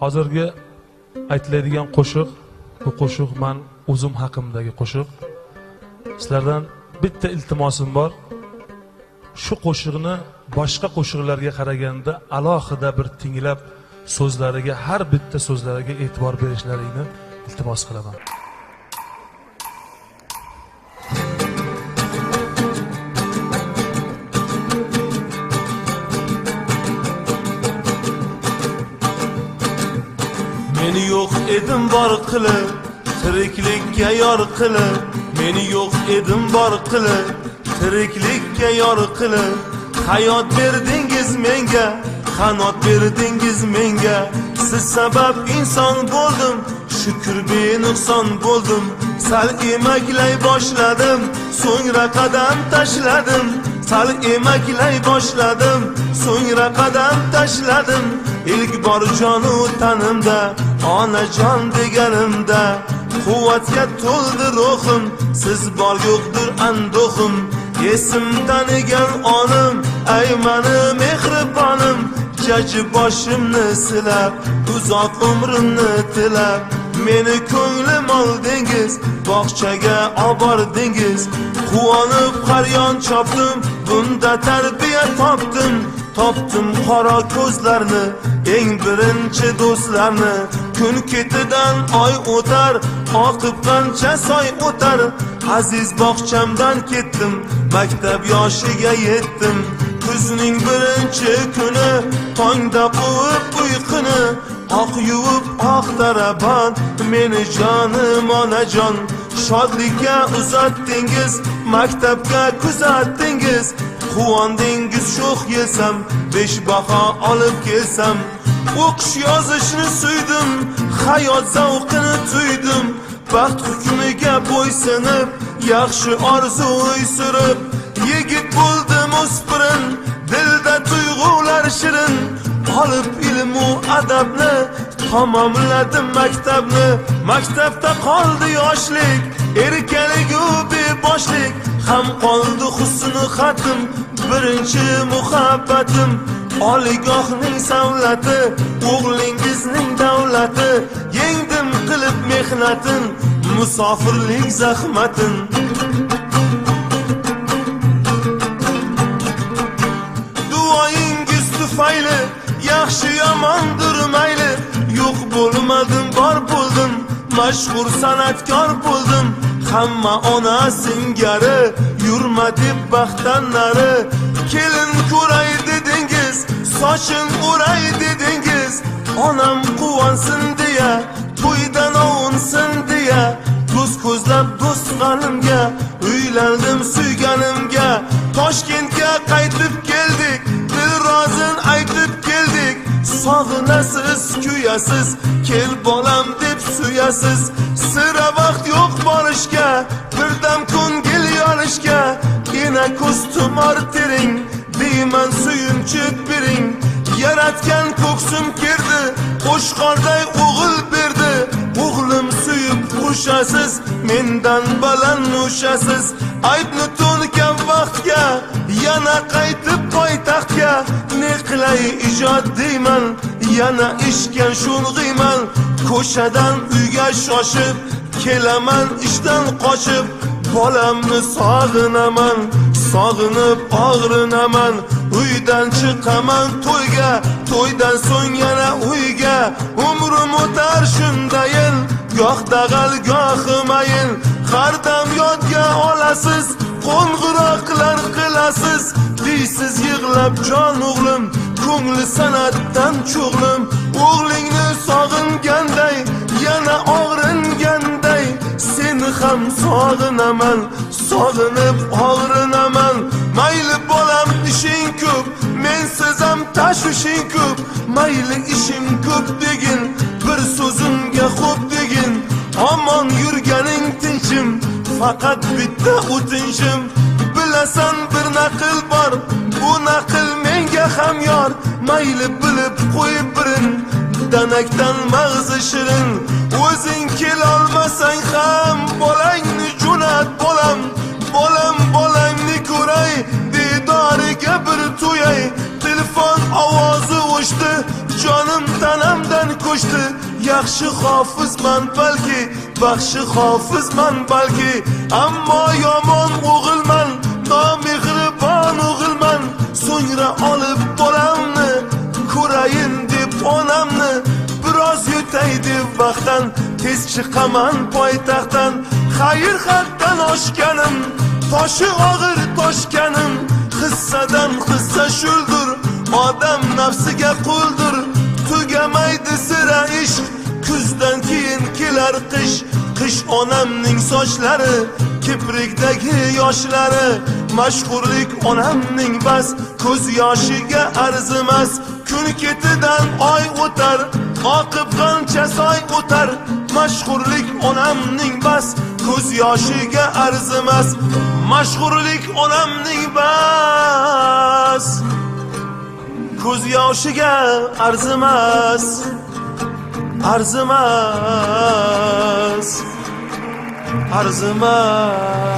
Hozirgi aytiladigan qo'shiq, bu qo'shiq men o'zim haqimdagi qo'shiq. Sizlardan bitta iltimosim bor. Shu qo'shiqni boshqa qo'shiqlarga qaraganda alohida bir tinglab so'zlariga, har bitta so'zlariga e'tibor berishlaringni iltimos qilaman. Meni yo'q edim bor qilib, tiriklikka yor qilib. Meni yo'q edim bor qilib, tiriklikka yor qilib. Hayot berdingiz menga, qanot berdingiz menga. Siz sabab inson bo'ldim, shukr benuqson bo'ldim. Sal emaklay boshladim, so'ngra qadam tashladim. Sal emaklay boshladim, so'ngra qadam tashladim. İlk bor jonu tanimda, onajon deganimda. Quvvatga to'ldi ruhim, siz bor yo'qdir anduhim. Esim tanigan onim, ay mani mehribonim. Jaji boshimni silab, uzoq umrimni tilab. Meni ko'nglim oldingiz, bog'chaga obordingiz. Quvonib qaryon chopdim, bunda tarbiya topdim. Topdim qora ko'zlarni, eng birinchi do'stlarni. Kun ketidan oy o'tar, oqib qancha soy o'tar. Aziz bog'chamdan ketdim, maktab yoshiga yetdim. Kuzning birinchi kuni, tongda quvib uyquni. Oq yuvib oq taraban, meni jonim onajon. Shodlikka uzatdingiz, maktabga kuzatdingiz. Quvondingiz sho'x yesam, 5 baho olib kelsam. O'qish yozishni suydim, hayot zavqini tuydim. Baxt hukmiga bo'ysunib, yaxshi orzu surib. Yigit bo'ldim o'spirin, dilda tuyg'ular shirin. Olib ilm u adabni, tamomladim maktabni. Maktabda qoldi yoshlik, erkalik u beboshlik. Ham qoldi husni xatim, birinchi muhabbatim. Oligohning savlati, o'g'lingizning davlati. Yengdim qilib mehnatin, musofirlik zahmatin. Duoyingiz tufayli, yaxshi yomondir mayli. Yo'q bo'lmadim, bor bo'ldim, mashhur san'atkor bo'ldim. Hamma ona singari, yurma deb baxtdan nari. Kelin ko'ray dedingiz, sochin o'ray dedingiz. Onam quvonsin deya, to'ydan ovunsin deya. Ko'z ko'zlab do'st qalimga, uylandim suyganimga. Toshkentga qaytib keldik, dil rozin aytib keldik. Sog'inasiz, kuyasiz, kel bolam deb suyasiz. Sira vaqt yo'q borishga, birdam ko'ngil yorishga. Ena ko'z tumor tering, deyman suyunchib bering. Yaratgan ko'ksim kirdi, qo'shqorday o'g'il berdi. O'g'lim suyib qo'shasiz, mendan baland nushasiz. Aybni to'nkan vaqtga, yana qaytib poytaxtga. Ne qilay ijod deyman, yana ishgan sho'ng'iyman. Ko'chadan uyga shoshib, kelaman ishdan qochib. Bolamni sog'inaman, sog'inib og'rinaman. Uydan chiqaman to'yga, to'ydan so'ng yana uyga. Umrim o'tar shundayin, goh dag'al goh mayin. Har dam yodga olasiz, qo'ng'iroqlar qilasiz. Deysiz yig'lab jon o'g'lim, ko'ngli san'atdan cho'g'lim. O'g'lingni sog'inganday, yana og'ringanday. Seni ham sog'inaman, sog'inib og'rinaman. Mayli bolam ishing ko'p, men sizam tashvishing ko'p. Mayli ishim ko'p degin, bir so'zimga xo'p degin. Omon yurganing tinchim, faqat bitta o'tinchim. Bilasan bir naql bor, bu naql menga ham yor. Mayli bilib qo'yib birin, danakdan mag'zi shirin. O'zing kelolmasang ham, bolangni jo'nat bolam. Bolam bolangni ko'ray, didoriga bir to'yay. Telefon ovozi o'chdi, jonim tanamdan ko'chdi. qo'shdi yaxshi hofizman balki, baxshi hofizman balki, ammo yomon o'g'ilman, nomehribon o'g'ilman. So'ngra olib bolamni ko'rayin deb onamni, biroz yutay deb vaqtdan tez chiqaman poytaxtdan. Xayr haddan oshganim, toshi og'ir toshganim, hissadan hissa shuldir, odam nafsiga quldir. Tugamaydi sira ishq, kuzdan keyin kelar qish. Qish onamning sochlari, kiprikdagi yoshlari, mashhurlik onamning bas, ko'z yoshiga arzimas. Kun ketidan oy o'tar, oqib qancha soy o'tar, mashhurlik onamning bas, ko'z yoshiga arzimas. Mashhurlik onamning bas, ko'z yoshiga arzimas, arzimas, arzimas.